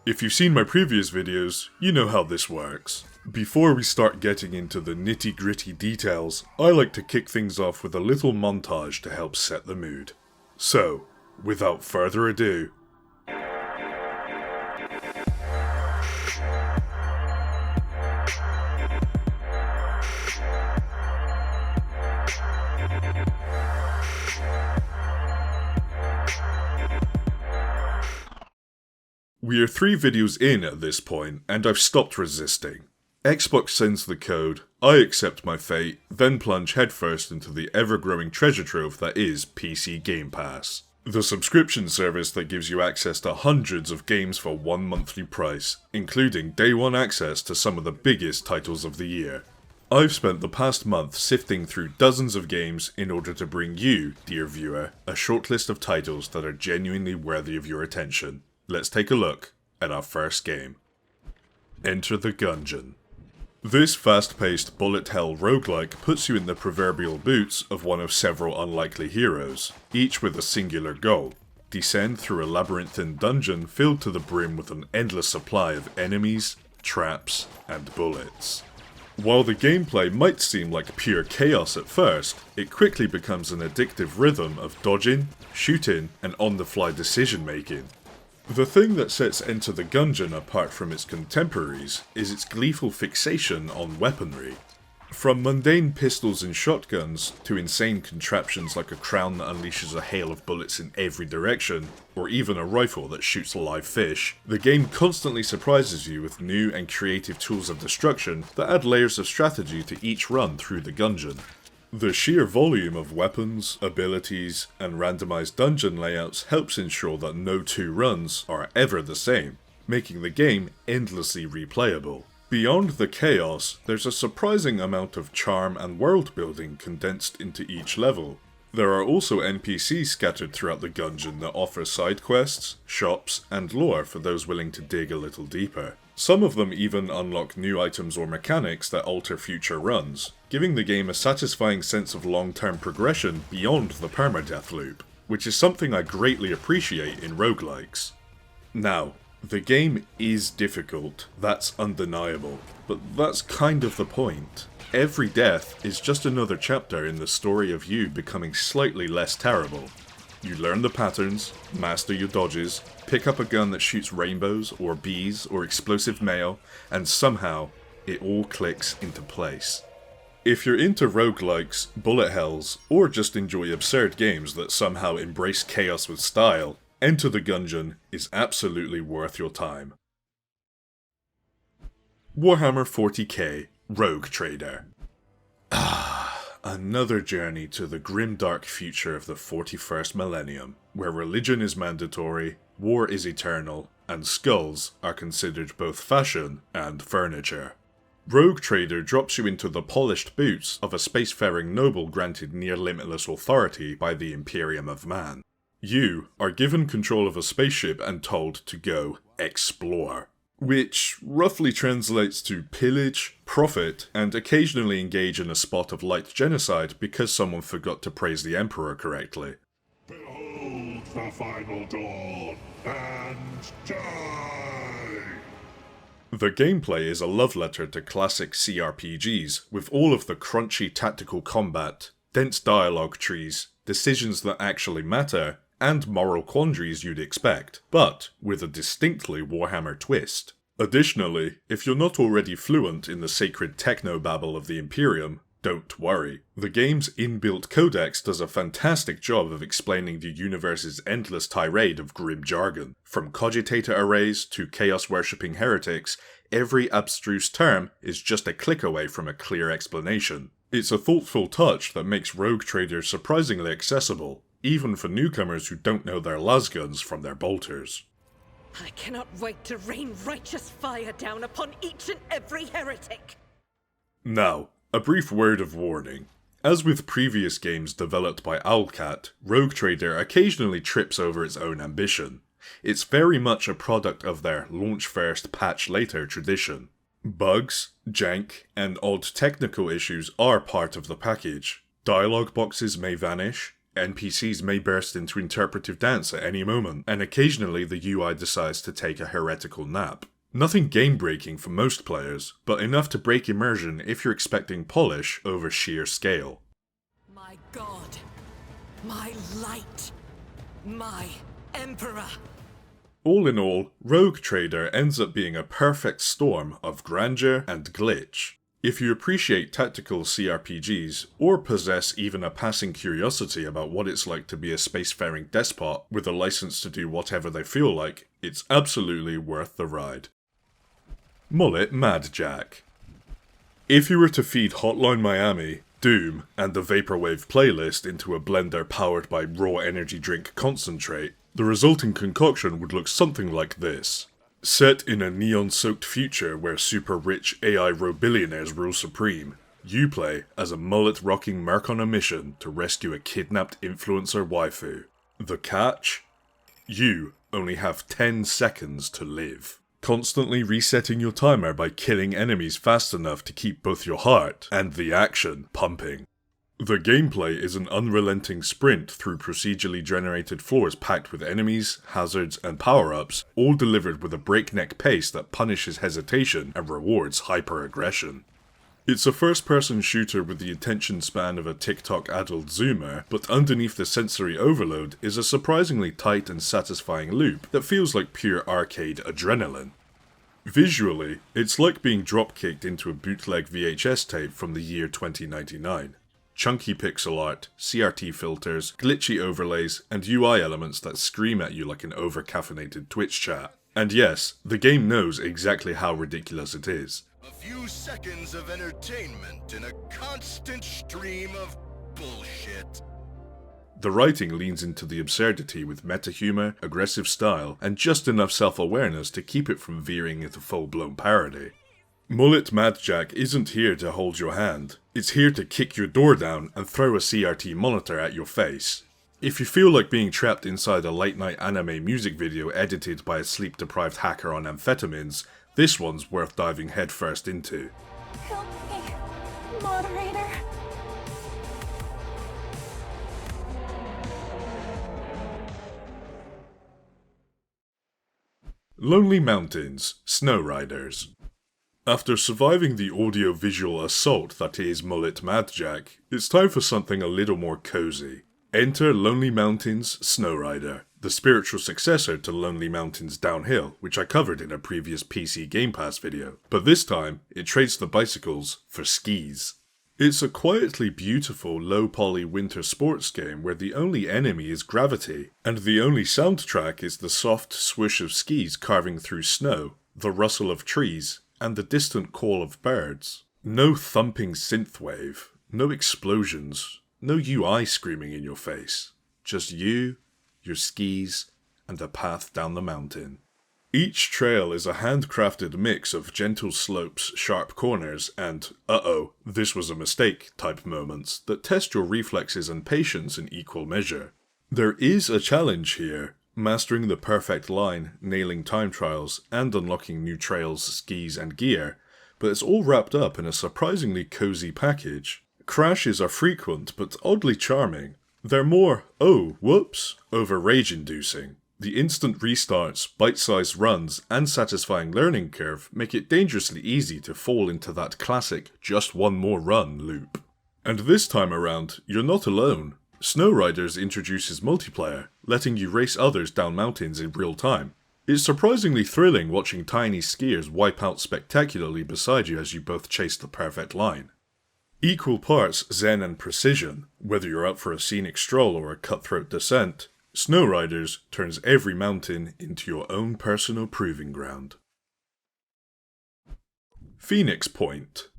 If you've seen my previous videos, you know how this works. Before we start getting into the nitty-gritty details, I like to kick things off with a little montage to help set the mood. So, without further ado, we are 3 videos in at this point, and I've stopped resisting. Xbox sends the code, I accept my fate, then plunge headfirst into the ever-growing treasure trove that is PC Game Pass. The subscription service that gives you access to hundreds of games for one monthly price, including day one access to some of the biggest titles of the year. I've spent the past month sifting through dozens of games in order to bring you, dear viewer, a short list of titles that are genuinely worthy of your attention. Let's take a look at our first game. Enter the Gungeon. This fast-paced bullet hell roguelike puts you in the proverbial boots of one of several unlikely heroes, each with a singular goal: descend through a labyrinthine dungeon filled to the brim with an endless supply of enemies, traps, and bullets. While the gameplay might seem like pure chaos at first, it quickly becomes an addictive rhythm of dodging, shooting, and on-the-fly decision-making. The thing that sets Enter the Gungeon apart from its contemporaries is its gleeful fixation on weaponry. From mundane pistols and shotguns, to insane contraptions like a crown that unleashes a hail of bullets in every direction, or even a rifle that shoots live fish, the game constantly surprises you with new and creative tools of destruction that add layers of strategy to each run through the Gungeon. The sheer volume of weapons, abilities, and randomized dungeon layouts helps ensure that no 2 runs are ever the same, making the game endlessly replayable. Beyond the chaos, there's a surprising amount of charm and world building condensed into each level. There are also NPCs scattered throughout the Gungeon that offer side quests, shops, and lore for those willing to dig a little deeper. Some of them even unlock new items or mechanics that alter future runs, giving the game a satisfying sense of long-term progression beyond the permadeath loop, which is something I greatly appreciate in roguelikes. Now, the game is difficult, that's undeniable, but that's kind of the point. Every death is just another chapter in the story of you becoming slightly less terrible. You learn the patterns, master your dodges, pick up a gun that shoots rainbows or bees or explosive mail, and somehow it all clicks into place. If you're into roguelikes, bullet hells, or just enjoy absurd games that somehow embrace chaos with style, Enter the Gungeon is absolutely worth your time. Warhammer 40k Rogue Trader. Another journey to the grimdark future of the 41st millennium, where religion is mandatory, war is eternal, and skulls are considered both fashion and furniture. Rogue Trader drops you into the polished boots of a spacefaring noble granted near-limitless authority by the Imperium of Man. You are given control of a spaceship and told to go explore, which roughly translates to pillage, profit, and occasionally engage in a spot of light genocide because someone forgot to praise the Emperor correctly. Behold the final dawn, and die! The gameplay is a love letter to classic CRPGs, with all of the crunchy tactical combat, dense dialogue trees, decisions that actually matter, and moral quandaries you'd expect, but with a distinctly Warhammer twist. Additionally, if you're not already fluent in the sacred technobabble of the Imperium, don't worry. The game's inbuilt codex does a fantastic job of explaining the universe's endless tirade of grim jargon. From cogitator arrays to chaos-worshipping heretics, every abstruse term is just a click away from a clear explanation. It's a thoughtful touch that makes Rogue Trader surprisingly accessible, even for newcomers who don't know their lasguns from their bolters. I cannot wait to rain righteous fire down upon each and every heretic! Now, a brief word of warning. As with previous games developed by Owlcat, Rogue Trader occasionally trips over its own ambition. It's very much a product of their launch first, patch later tradition. Bugs, jank, and odd technical issues are part of the package. Dialogue boxes may vanish, NPCs may burst into interpretive dance at any moment, and occasionally the UI decides to take a heretical nap. Nothing game-breaking for most players, but enough to break immersion if you're expecting polish over sheer scale. My god. My light. My emperor. All in all, Rogue Trader ends up being a perfect storm of grandeur and glitch. If you appreciate tactical CRPGs, or possess even a passing curiosity about what it's like to be a spacefaring despot with a license to do whatever they feel like, it's absolutely worth the ride. Mullet Mad Jack. If you were to feed Hotline Miami, Doom, and the Vaporwave playlist into a blender powered by raw energy drink concentrate, the resulting concoction would look something like this. Set in a neon-soaked future where super-rich AI billionaires rule supreme, you play as a mullet-rocking merc on a mission to rescue a kidnapped influencer waifu. The catch? You only have 10 seconds to live. Constantly resetting your timer by killing enemies fast enough to keep both your heart and the action pumping. The gameplay is an unrelenting sprint through procedurally generated floors packed with enemies, hazards, and power-ups, all delivered with a breakneck pace that punishes hesitation and rewards hyper-aggression. It's a first-person shooter with the attention span of a TikTok adult zoomer, but underneath the sensory overload is a surprisingly tight and satisfying loop that feels like pure arcade adrenaline. Visually, it's like being drop-kicked into a bootleg VHS tape from the year 2099. Chunky pixel art, CRT filters, glitchy overlays, and UI elements that scream at you like an over-caffeinated Twitch chat. And yes, the game knows exactly how ridiculous it is. A few seconds of entertainment in a constant stream of bullshit. The writing leans into the absurdity with meta-humor, aggressive style, and just enough self-awareness to keep it from veering into full-blown parody. Mullet Mad Jack isn't here to hold your hand. It's here to kick your door down and throw a CRT monitor at your face. If you feel like being trapped inside a late-night anime music video edited by a sleep-deprived hacker on amphetamines, this one's worth diving headfirst into. Help me, moderator. Lonely Mountains, Snow Riders. After surviving the audio-visual assault that is Mullet Mad Jack, it's time for something a little more cozy. Enter Lonely Mountains Snow Rider, the spiritual successor to Lonely Mountains Downhill, which I covered in a previous PC Game Pass video, but this time it trades the bicycles for skis. It's a quietly beautiful low-poly winter sports game where the only enemy is gravity, and the only soundtrack is the soft swoosh of skis carving through snow, the rustle of trees, and the distant call of birds. No thumping synthwave, no explosions, no UI screaming in your face. Just you, your skis, and a path down the mountain. Each trail is a handcrafted mix of gentle slopes, sharp corners, and uh-oh, this was a mistake type moments that test your reflexes and patience in equal measure. There is a challenge here, mastering the perfect line, nailing time trials, and unlocking new trails, skis, and gear, but it's all wrapped up in a surprisingly cozy package. Crashes are frequent, but oddly charming. They're more, oh, whoops, over rage-inducing. The instant restarts, bite-sized runs, and satisfying learning curve make it dangerously easy to fall into that classic just one more run loop. And this time around, you're not alone. Snow Riders introduces multiplayer, letting you race others down mountains in real time. It's surprisingly thrilling watching tiny skiers wipe out spectacularly beside you as you both chase the perfect line. Equal parts zen and precision, whether you're out for a scenic stroll or a cutthroat descent, Snow Riders turns every mountain into your own personal proving ground. Phoenix Point.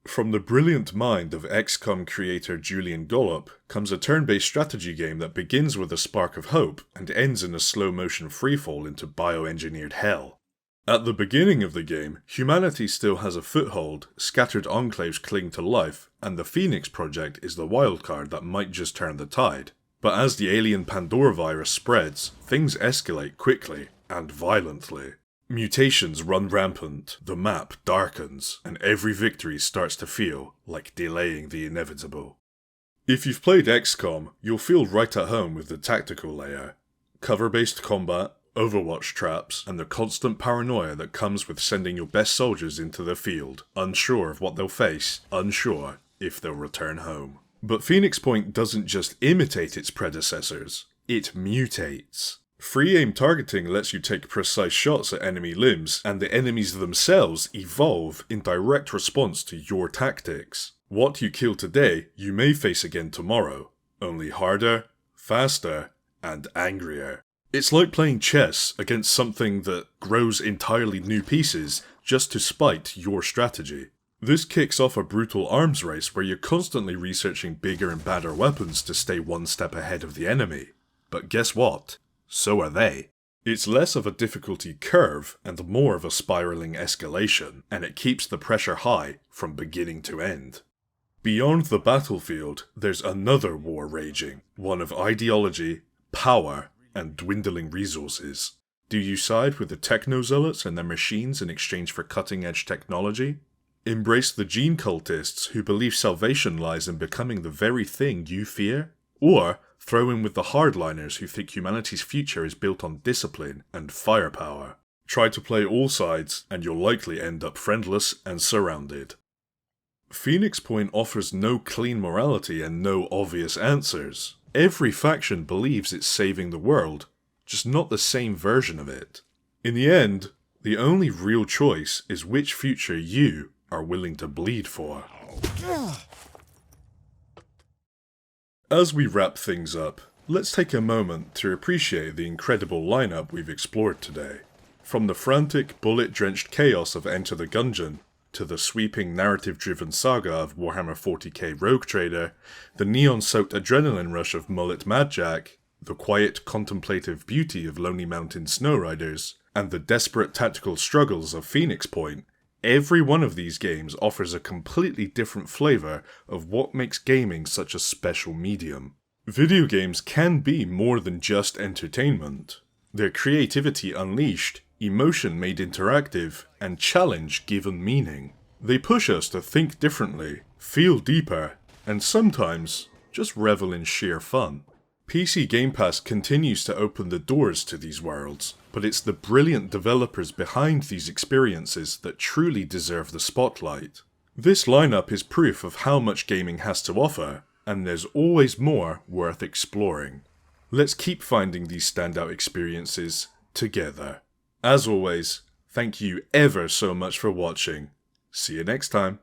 From the brilliant mind of XCOM creator Julian Gollop comes a turn-based strategy game that begins with a spark of hope and ends in a slow-motion freefall into bioengineered hell. At the beginning of the game, humanity still has a foothold, scattered enclaves cling to life, and the Phoenix Project is the wildcard that might just turn the tide. But as the alien Pandora virus spreads, things escalate quickly and violently. Mutations run rampant, the map darkens, and every victory starts to feel like delaying the inevitable. If you've played XCOM, you'll feel right at home with the tactical layer. Cover-based combat, Overwatch traps, and the constant paranoia that comes with sending your best soldiers into the field, unsure of what they'll face, unsure if they'll return home. But Phoenix Point doesn't just imitate its predecessors, it mutates. Free aim targeting lets you take precise shots at enemy limbs, and the enemies themselves evolve in direct response to your tactics. What you kill today, you may face again tomorrow, only harder, faster, and angrier. It's like playing chess against something that grows entirely new pieces just to spite your strategy. This kicks off a brutal arms race where you're constantly researching bigger and badder weapons to stay one step ahead of the enemy. But guess what? So are they. It's less of a difficulty curve and more of a spiraling escalation, and it keeps the pressure high from beginning to end. Beyond the battlefield, there's another war raging, one of ideology, power, and dwindling resources. Do you side with the techno-zealots and their machines in exchange for cutting-edge technology? Embrace the gene cultists who believe salvation lies in becoming the very thing you fear? Or throw in with the hardliners who think humanity's future is built on discipline and firepower? Try to play all sides, and you'll likely end up friendless and surrounded. Phoenix Point offers no clean morality and no obvious answers. Every faction believes it's saving the world, just not the same version of it. In the end, the only real choice is which future you are willing to bleed for. As we wrap things up, let's take a moment to appreciate the incredible lineup we've explored today. From the frantic, bullet-drenched chaos of Enter the Gungeon, to the sweeping narrative-driven saga of Warhammer 40k Rogue Trader, the neon-soaked adrenaline rush of Mullet Madjack, the quiet contemplative beauty of Lonely Mountain Snow Riders, and the desperate tactical struggles of Phoenix Point, every one of these games offers a completely different flavour of what makes gaming such a special medium. Video games can be more than just entertainment. They're creativity unleashed, emotion made interactive, and challenge given meaning. They push us to think differently, feel deeper, and sometimes just revel in sheer fun. PC Game Pass continues to open the doors to these worlds, but it's the brilliant developers behind these experiences that truly deserve the spotlight. This lineup is proof of how much gaming has to offer, and there's always more worth exploring. Let's keep finding these standout experiences together. As always, thank you ever so much for watching. See you next time.